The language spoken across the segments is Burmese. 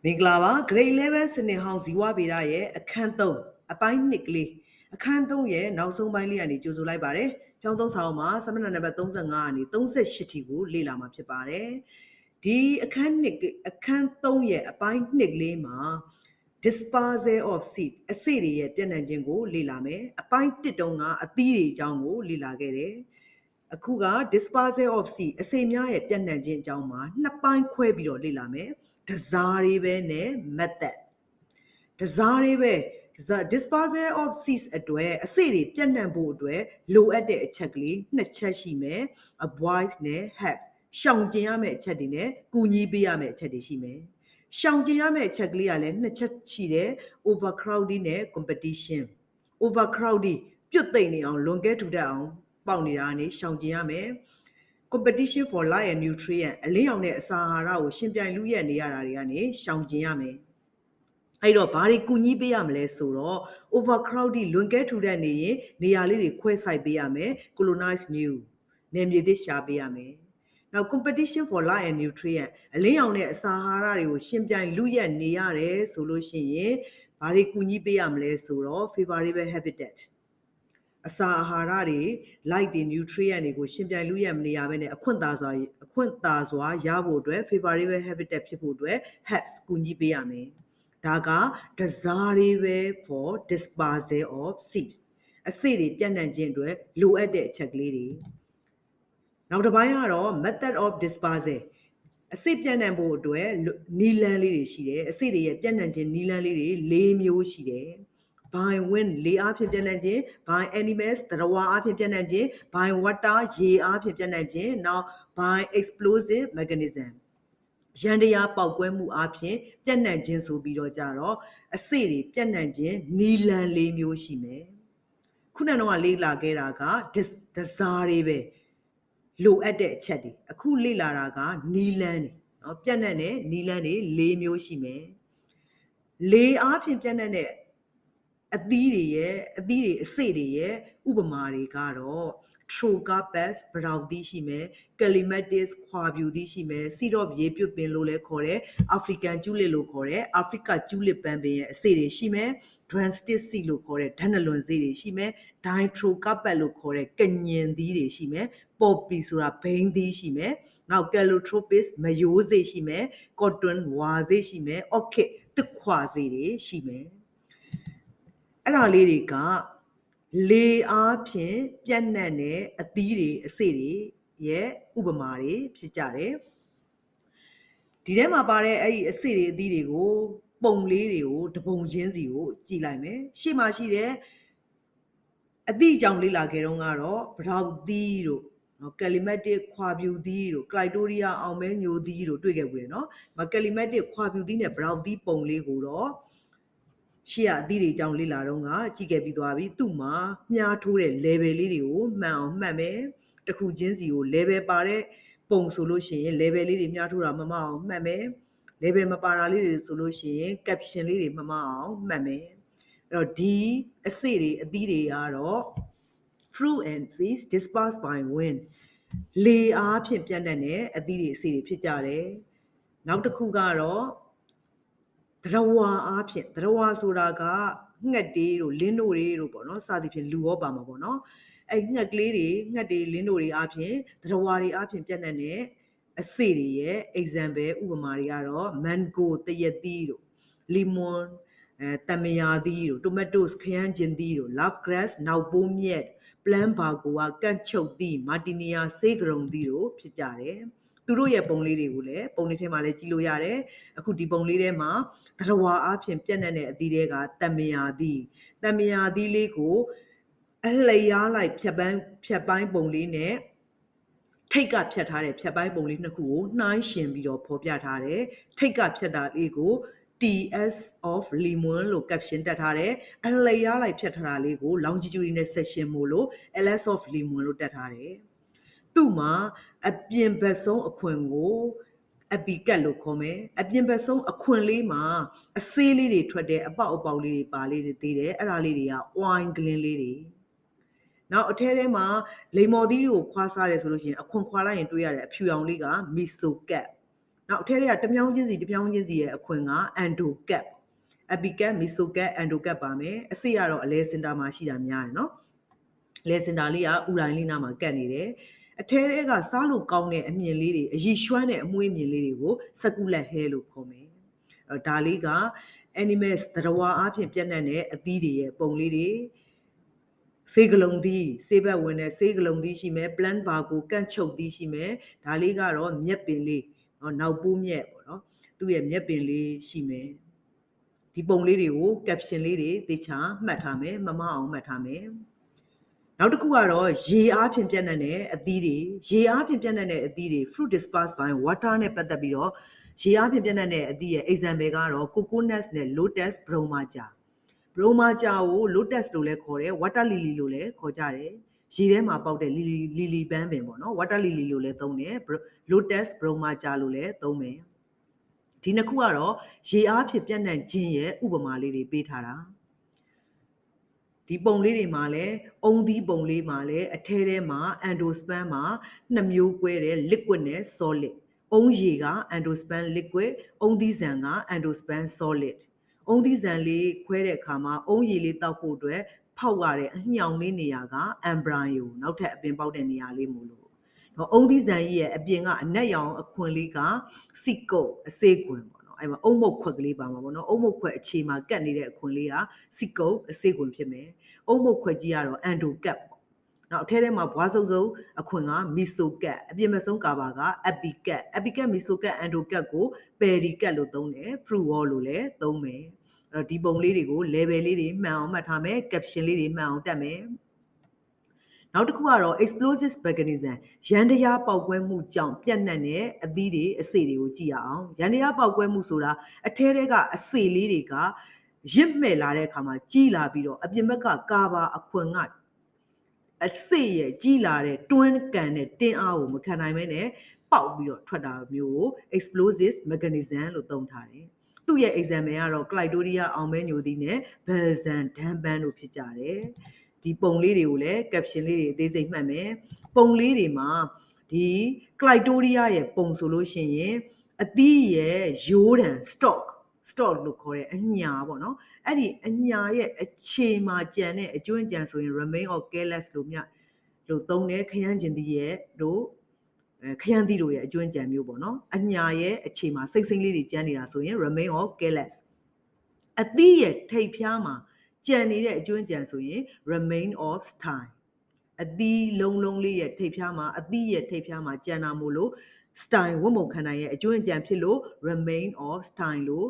မင်္ဂလာပါ grade 11စနစ်ဟောင်းဇီဝဗေဒရဲ့အခန်း3အပိုင်း2ကလေးအခန်း3ရဲ့နောက်ဆုံးပိုင်းလေးကနေကြိုဆိုလိုက်ပါတယ်ကျောင်းသုံးဆောင်မှာစာမျက်နှာနံပါတ်35ကနေ38ထိကိုလေ့လာမှာဖြစ်ပါတယ်ဒီအခန်း3ရဲ့အပိုင်း2ကလေးမှာ dispersal of seed အစေတွေရဲ့ပြန့်နှံ့ခြင်းကိုလေ့လာမယ်အပိုင်း1တုန်းကအသီးတွေအကြောင်းကိုလေ့လာခဲ့တယ်အခုက dispersal of seed အစေများရဲ့ပြန့်နှံ့ခြင်းအကြောင်းမှာနှစ်ပိုင်းခွဲပြီးတော့လေ့လာမယ်တစားတွေပဲနဲ့ method တစားတွေပဲ dispersal of seeds အတွက်အစေတွေပြန့်နှံ့ဖို့အတွက်လိုအပ်တဲ့အချက်ကလေးနှစ်ချက်ရှိမယ် avoid နဲ့ help ရှောင်ကျဉ်ရမယ့်အချက်တွေနဲ့ကူညီပေးရမယ့်အချက်တွေရှိမယ်ရှောင်ကျဉ်ရမယ့်အချက်ကလေးကလည်းနှစ်ချက်ရှိတယ် overcrowding နဲ့ competition overcrowding ပြုတ်သိမ့်နေအောင်လွန်ကဲထူထပ်အောင်ပေါက်နေတာကနေရှောင်ကျဉ်ရမယ် competition for light and nutrient အလင်းရောင်နဲ့အစာအာဟာရကိုရှင်ပြိုင်လူရက်နေရတာတွေကနေရှောင်ကျဉ်ရမယ်အဲ့တော့ဘာတွေကူညီပေးရမလဲဆိုတော့ overcrowding လွန်ကဲထူထပ်နေရင်နေရာလေးတွေခွဲစိုက်ပေးရမယ် colonize new နယ်မြေသစ်ရှာပေးရမယ်Now competition for light and nutrient အလင်းရောင်နဲ့အစာအာဟာရတွေကိုရှင်ပြိုင်လူရက်နေရတယ်ဆိုလို့ရှိရင်ဘာတွေကူညီပေးရမလဲဆိုတော့ favorable habitat အစာအာဟာရတွေ light တွေ nutrient တွေကိုရှင်ပြိုင်လူရက်မနေရဘဲနဲ့အခွင့်သာစွာရဖို့အတွက် favorable habitat ဖြစ်ဖို့အတွက် helps ကူညီပေးရမယ်ဒါကတစားတွေပဲ for dispersal of seeds အစေတွေပြန့်နှံ့ခြင်းအတွက်လိုအပ်တဲ့အချက်ကလေးတွေနောက်တစ်ပိုင်းကတော့ method of dispersal အစေပြန့်နှံ့ဖို့အတွက်နီလန်းလေးတွေရှိတယ်အစေတွေရဲ့ပြန့်နှံ့ခြင်းနီလန်းလေးတွေ၄မျိုးရှိတယ် by wind လေအားဖြင့်ပြန့်နှံ့ခြင်း by animals သတ္တဝါအားဖြင့်ပြန့်နှံ့ခြင်း by water ရေအားဖြင့်ပြန့်နှံ့ခြင်းနောက် by explosive mechanism ရန်တရားပေါက်ကွဲမှုအားဖြင့်ပြန့်နှံ့ခြင်းဆိုပြီးတော့ကြတော့အစေတွေပြန့်နှံ့ခြင်းနီလန်း၄မျိုးရှိမယ်ခုနကတော့လေ့လာခဲ့တာကတစားတွေပဲလိုအပ်တဲ့အချက်တွေအခုလေ့လာတာကနီလန်းတွေနော်ပြန့်နှံ့တဲ့နီလန်းတွေ၄မျိုးရှိမယ်လေအားဖြင့်ပြန့်နှံ့တဲ့အသီးတွေအစေတွေရဲ့ဥပမာတွေကတော့ Trocarpus ဗရောက်သီးရှိမယ် Clematis ခွာပြူသီးရှိမယ် Syrup ရေပြုတ်ပင်လို့လည်းခေါ်တယ် African Tulip လို့ခေါ်တယ် Africa Tulip ပန်းပင်ရဲ့အစေတွေရှိမယ် Drumstick seed လို့ခေါ်တဲ့ဓာတ်နှလွန်စေးတွေရှိမယ် Ditrocarpus လို့ခေါ်တဲ့ကညင်သီးတွေရှိမယ် Poppy ဆိုတာဘိန်းသီးရှိမယ်နောက် Calotropis မယိုးစေးရှိမယ် Cotton ဝါစေးရှိမယ် Orchid သစ်ခွာစေးတွေရှိမယ်အဲ့ဒါလေးတွေကလေအားဖြင့်ပြန့်နှံ့တဲ့အသီးတွေအစေတွေရဲ့ဥပမာတွေဖြစ်ကြတယ်ဒီထဲမှာပါတဲ့အဲ့ဒီအစေတွေအသီးတွေကိုပုံလေးတွေကိုတပုံချင်းစီကိုကြည့်လိုက်မယ်ရှေ့မှာရှိတဲ့အသီးအကြောင်းလေးလာခဲ့တော့ကတော့ဗရောက်သီးတို့ကယ်လီမက်တစ်ခွာပြူသီးတို့ကလိုက်တိုးရီးယားအောင်မဲညိုသီးတို့တွေ့ခဲ့ဘူးနော်ကယ်လီမက်တစ်ခွာပြူသီးနဲ့ဗရောက်သီးပုံလေးကိုတော့ရှေ့အသီးတွေအကြောင်းလေ့လာတော့ကကြည့်ခဲ့ပြီးသွားပြီသူ့မှာမြားထိုးတဲ့ level လေးတွေကိုမှန်အောင်မှတ်မယ်တစ်ခုချင်းစီကို level ပါတဲ့ပုံဆိုလို့ရှိရင် level လေးတွေမြားထိုးတာမမအောင်မှတ်မယ် level မပါတာလေးတွေဆိုလို့ရှိရင် caption လေးတွေမမအောင်မှတ်မယ်အဲ့တော့ဒီအစေတွေအသီးတွေကတော့ fruit and seeds dispersed by wind လေအားဖြင့်ပြန့်နှံ့တဲ့အသီးတွေအစေတွေဖြစ်ကြတယ်နောက်တစ်ခုကတော့သရဝါအားဖြင့်သရဝါဆိုတာကငှက်တွေတို့လင်းတို့တွေတို့ပေါ့နော်စသည်ဖြင့်လူရောပါမှာပေါ့နော်အဲ့ငှက်တွေလင်းတို့တွေအားဖြင့်သရဝါတွေအားဖြင့်ပြန့်နှံ့တဲ့အစေတွေရဲ့ example ဥပမာတွေကတော့ mango တရက်သီးတို့ lemon တမယာသီးတို့ tomatoes ခရမ်းကျင်သီးတို့ love grass နောက်ပိုးမြက် plant bargo ကကန့်ချုပ်သီး martinia ဆေးကရုံသီးတို့ဖြစ်ကြတယ်သူတို့ရဲ့ပုံလေးတွေကိုလည်းပုံလေးထဲမှာလည်းကြည့်လို့ရတယ်အခုဒီပုံလေးထဲမှာသရဝါအားဖြင့်ပြန့်နှံ့တဲ့အသီးတွေကတမယာသီးလေးကိုအလျားလိုက်ဖြတ်ပိုင်းပုံလေးနဲ့ထိတ်ကဖြတ်ထားတဲ့ဖြတ်ပိုင်းပုံလေးနှစ်ခုကိုနှိုင်းယှဉ်ပြီးတော့ဖော်ပြထားတယ်ထိတ်ကဖြတ်တာလေးကို TS of lemon လို့ caption တက်ထားတယ်အလျားလိုက်ဖြတ်ထားတာလေးကို longitudinal section မို့လို့ LS of lemon လို့တက်ထားတယ်သူ့မှာအပြင်ဘက်ဆုံးအခွင့်ကိုအပီကတ်လို့ခေါ်မယ်အပြင်ဘက်ဆုံးအခွင့်လေးမှာအဆေးလေးတွေထွက်တဲ့အပေါက်လေးတွေပါလေးတွေသေးတယ်အဲ့ဒါလေးတွေက wine glint လေးတွေနောက်အထဲထဲမှာလိမ္မော်သီးတွေကိုခွာစားတယ်ဆိုလို့ရှိရင်အခွင့်ခွာလိုက်ရင်တွေ့ရတဲ့အဖြူရောင်လေးက meso cap နောက်အထဲတွေကတစ်ပြောင်းချင်းစီရဲ့အခွင့်က endo cap epi cap meso cap endo cap ပါမယ်အစိကတော့အလဲစင်တာမှာရှိတာများတယ်နော်လဲစင်တာလေးကဥတိုင်းလေးနာမှာကတ်နေတယ်အထဲတွေကစားလို့ကောင်းတဲ့အမြင်လေးတွေအရည်ရွှမ်းတဲ့အမွှေးမြင်လေးတွေကို succulent hair လို့ခေါ်မယ်ဒါလေးက animals သတ္တဝါအဖြစ်ပြန့်နှံ့တဲ့အသီးတွေရဲ့ပုံလေးတွေဆေးကလုံးသီးဆေးဘက်ဝင်တဲ့ဆေးကလုံးသီးရှိမယ် plant bar ကိုကန့်ချုပ်သီးရှိမယ်ဒါလေးကတော့မြက်ပင်လေးနောက်ပိုးမြက်ပေါ့နော်သူ့ရဲ့မြက်ပင်လေးရှိမယ်ဒီပုံလေးတွေကို caption လေးတွေသေချာမှတ်ထားမယ်မမအောင်မှတ်ထားမယ်နောက်တစ်ခုကတော့ရေအားဖြင့်ပြန့်နှံ့တဲ့အသီးတွေရေအားဖြင့်ပြန့်နှံ့တဲ့အသီးတွေ fruit dispersed by water နဲ့ပတ်သက်ပြီးတော့ရေအားဖြင့်ပြန့်နှံ့တဲ့အသီးရဲ့ example ကတော့ coconut နဲ့ lotus bromaja bromaja ကို lotus လို့လည်းခေါ်တယ် water lily လို့လည်းခေါ်ကြတယ်ရေထဲမှာပေါက်တဲ့ lily ပန်းပင်ပေါ့နော် water lily လို့လည်းသုံးတယ် lotus bromaja လို့လည်းသုံးမယ်ဒီနှစ်ခုကတော့ရေအားဖြင့်ပြန့်နှံ့ခြင်းရဲ့ဥပမာလေးတွေပေးထားတာဒီပုံလေးတွေမှာလည်းအုံသီးပုံလေးမှာလည်းအထဲထဲမှာ endosperm မှာနှစ်မျိုးကွဲတဲ့ liquid နဲ့ solid အုံရေက endosperm liquid အုံသီးဆန်က endosperm solid အုံသီးဆန်လေးခွဲတဲ့အခါမှာအုံရေလေးတောက်ဖို့အတွက်ဖောက်ရတဲ့အညှောင်လေးနေရာက embryo နောက်ထပ်အပင်ပေါက်တဲ့နေရာလေးမို့လို့အုံသီးဆန်ကြီးရဲ့အပြင်ကအနက်ရောင်အခွင်လေးက sickle အစေးခွင်ပေါ့အဲ့မှာအုံမုတ်ခွက်ကလေးပါမှာပေါ့နော်အုံမုတ်ခွက်အခြေမှာကတ်နေတဲ့အခွင်လေးက sickle အစေးခွင်ဖြစ်မယ်အုံမုတ်ခွက်ကြီးကတော့ endo cap ပေါ့နောက်အထဲထဲမှာဘွားစုပ်စုပ်အခွင်က meso cap အပြင်မဆုံးကာပါက epi cap meso cap endo cap ကို peri cap လို့သုံးတယ် fruit wall လို့လည်းသုံးမယ်ဒီပုံလေးတွေကို level လေးတွေမှန်အောင်မှတ်ထားမယ် caption လေးတွေမှန်အောင်တက်မယ်နောက်တစ်ခုကတော့ explosive mechanism ရန်တရားပေါက်ကွဲမှုကြောင့်ပြန့်နှံ့တဲ့အသီးတွေအစေတွေကိုကြည့်ရအောင်ရန်တရားပေါက်ကွဲမှုဆိုတာအထဲထဲကအစေလေးတွေကရစ်မဲ့လာတဲ့အခါမှာကြီးလာပြီးတော့အပြင်ဘက်ကကာဘာအခွင်ကအစေရဲ့ကြီးလာတဲ့တွန်းကန်တဲ့တင်းအားကိုမခံနိုင်မဲနဲ့ပေါက်ပြီးတော့ထွက်တာမျိုးကို explosive mechanism လို့သုံးထားတယ်သူ့ရဲ့ example ကတော့ Clitoria အောင်မဲညိုသီးနဲ့ Balzan ဒမ်းပန်းတို့ဖြစ်ကြတယ်ဒီပုံလေးတွေကိုလည်း caption လေးတွေအသေးစိတ်မှတ်မယ်ပုံလေးတွေမှာဒီ Clitoria ရဲ့ပုံဆိုလို့ရှိရင်အသီးရဲ့ရိုးတံ stalk လို့ခေါ်တဲ့အညာပေါ့နော်အဲ့ဒီအညာရဲ့အခြေမှာကြံတဲ့အကျွင်းကြံဆိုရင် remain of callus လို့သုံးတယ်ခရမ်းကျင်သီးရဲ့တို့ခရမ်းသီးတို့ရဲ့အကျွင်းကြံမျိုးပေါ့နော်အညာရဲ့အခြေမှာစိတ်စိမ့်လေးတွေကျန်နေတာဆိုရင် remain of callus အသီးရဲ့ထိပ်ဖျားမှာကြံနေတဲ့အကျွင်းကြံဆိုရင် remain of style အသီးလုံးလေးရဲ့ထိပ်ဖျားမှာအသီးရဲ့ထိပ်ဖျားမှာကြံတာမို့လို့ style ဝတ်မုံခန္ဓာရဲ့အကျွင်းကြံဖြစ်လို့ remain of style လို့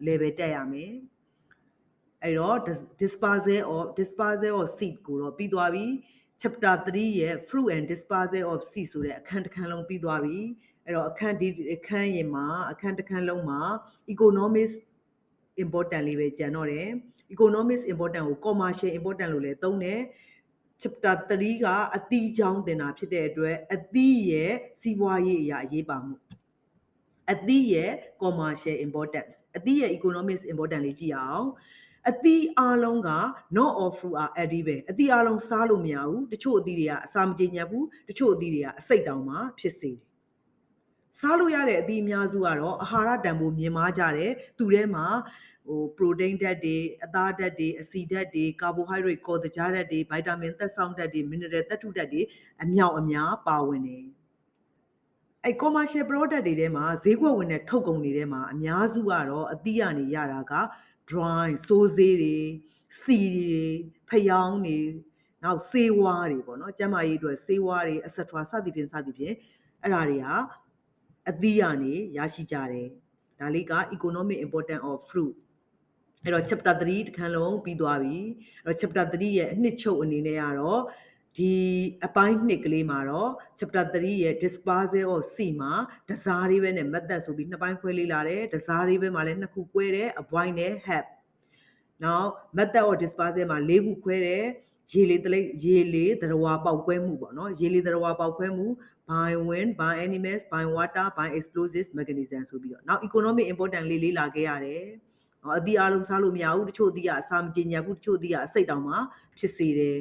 level တက်ရမယ်အဲ့တော့ dispersal of seed ကိုတော့ပြီးသွားပြီ chapter 3ရဲ့ fruit and dispersal of seed ဆိုတဲ့အခန်းတစ်ခန်းလုံးပြီးသွားပြီအဲ့တော့အခန်းရင်မှာအခန်းတစ်ခန်းလုံးမှာ economics important လေးပဲကျန်တော့တယ် economics important ကို commercial important လို့လည်းသုံးတယ် chapter 3ကအသီးချောင်းသင်တာဖြစ်တဲ့အတွက်အသီးရဲ့စီးပွားရေးအရာအရေးပါမှုအသီးရဲ့ commercial importance အသီးရဲ့ economics important လေးကြည့်အောင်အသီးအားလုံးက not all fruit are edible အသီးအားလုံးစားလို့မရဘူးတချို့အသီးတွေကအစာမကြေညက်ဘူးတချို့အသီးတွေကအစိတ်တောင်မှဖြစ်စေတယ်စားလို့ရတဲ့အသီးအများစုကတော့အာဟာရတန်ဖိုးမြင့်မားကြတယ်သူထဲမှာprotein ဓာတ်တွေအသားဓာတ်တွေအဆီဓာတ်တွေ carbohydrate ကော်သကြားဓာတ်တွေ vitamin သက်ဆောင်ဓာတ်တွေ mineral သတ္ထုဓာတ်တွေအမြောက်အများပါဝင်တယ်အဲ့ commercial product တွေထဲမှာဈေးကွက်ဝင်တဲ့ထုတ်ကုန်တွေထဲမှာအများစုကတော့အသီးကနေရတာက dry စိုးစေးတွေစီတွေဖယောင်းတွေနောက်ဆေးဝါးတွေပေါ့နော်ကျန်းမာရေးအတွက်ဆေးဝါးတွေ etc စသဖြင့်အဲ့ဒါတွေဟာအသီးကနေရရှိကြတယ်ဒါလေးက economic important of fruit အဲ့တော့ chapter 3တစ်ခန်းလုံးပြီးသွားပြီအဲ့တော့ chapter 3ရဲ့အနှစ်ချုပ်အနေနဲ့ကတော့ဒီအပိုင်းနှစ်ကလေးမှာတော့ chapter 3ရဲ့ dispersal of seed မှာတစားလေးပဲနဲ့ method ဆိုပြီးနှစ်ပိုင်းခွဲလေးလာတယ်တစားလေးပဲမှာလည်းနှစ်ခုခွဲတယ် avoid နဲ့ help နောက် method of dispersal မှာ၄ခုခွဲတယ်ရေလေသတ္တဝါပေါက်ကွဲမှုပေါ့နော်ရေလေသတ္တဝါပေါက်ကွဲမှု by wind by animals by water by explosive mechanism ဆိုပြီးတော့နောက် economic important လေးလာခဲ့ရတယ်အသီးအားလုံးစားလို့မရဘူးတချို့အသီးကအစာမကြေညက်ဘူးတချို့အသီးကအစိတ်တောင်မှဖြစ်စေတယ်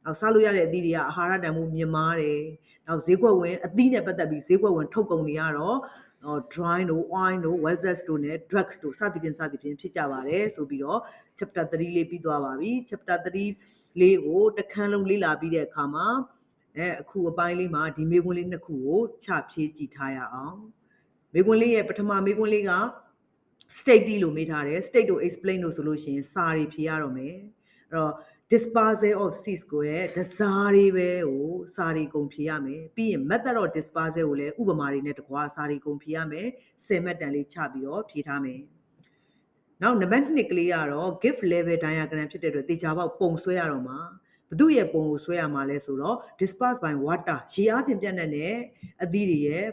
နောက်စားလို့ရတဲ့အသီးတွေကအာဟာရတန်ဖိုးမြင့်မားတယ်နောက်ဈေးကွက်ဝင်အသီးနဲ့ပတ်သက်ပြီးဈေးကွက်ဝင်ထုတ်ကုန်တွေကတော့ dry တို့ oil တို့ waxes တို့နဲ့ drugs တို့စသဖြင့်ဖြစ်ကြပါတယ်ဆိုပြီးတော့ chapter 3လေးပြီးသွားပါပြီ chapter 3လေးကိုတစ်ခန်းလုံးလေ့လာပြီးတဲ့အခါမှာအခုအပိုင်းလေးမှာဒီမေးခွန်းလေးနှစ်ခုကိုချဖြေကြည့်ထားရအောင်မေးခွန်းလေးရဲ့ပထမမေးခွန်းလေးက state လို့မေးထားတယ် state ကို explain လို့ဆိုလို့ရှိရင်စာတွေဖြေရတော့မယ်အဲ့တော့ dispersal of seeds ကိုရဲ့တစားတွေပဲကိုစာတွေကုန်ဖြေရမယ်ပြီးရင် method of dispersal ကိုလည်းဥပမာတွေနဲ့တကွာစာတွေကုန်ဖြေရမယ်10မှတ်တန်လေးချပြီးတော့ဖြေထားမယ်နောက်နံပါတ်2ကလေးကတော့ gift level diagram ဖြစ်တဲ့အတွက်တေချာပေါက်ပုံဆွဲရတော့မှာဘသူရဲ့ပုံကိုဆွဲရမှာလဲဆိုတော့ disperse by water ရေအားဖြင့်ပြန့်နှံ့တဲ့အသီးတွေရဲ့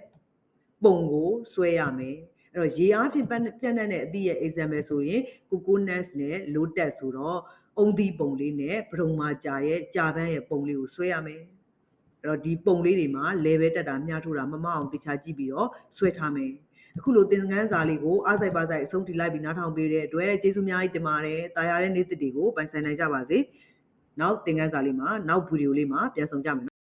ပုံကိုဆွဲရမယ်အဲ့တော့ရေအားဖြင့်ပြန့်နှံ့တဲ့အသီးရဲ့ example ဆိုရင် coconut နဲ့ lotus ဆိုတော့အုံသီးပုံလေးနဲ့ပရုံမာကြာရဲ့ကြာပန်းရဲ့ပုံလေးကိုဆွဲရမယ်အဲ့တော့ဒီပုံလေးတွေမှာ level တက်တာမျှထိုးတာမမအောင်တေချာကြည့်ပြီးတော့ဆွဲထားမယ်အခုလိုသင်ခန်းစာလေးကိုအားစိုက်ပါစိုက်အဆုံးထိလိုက်ပြီးနားထောင်ပေးတဲ့အတွက်ကျေးဇူးအများကြီးတင်ပါတယ်တာယာတဲ့နေ့သစ်တွေကိုပိုင်ဆိုင်နိုင်ကြပါစေနောက်သင်ခန်းစာလေးမှာနောက်ဗီဒီယိုလေးမှာပြန်ဆောင်ကြမယ်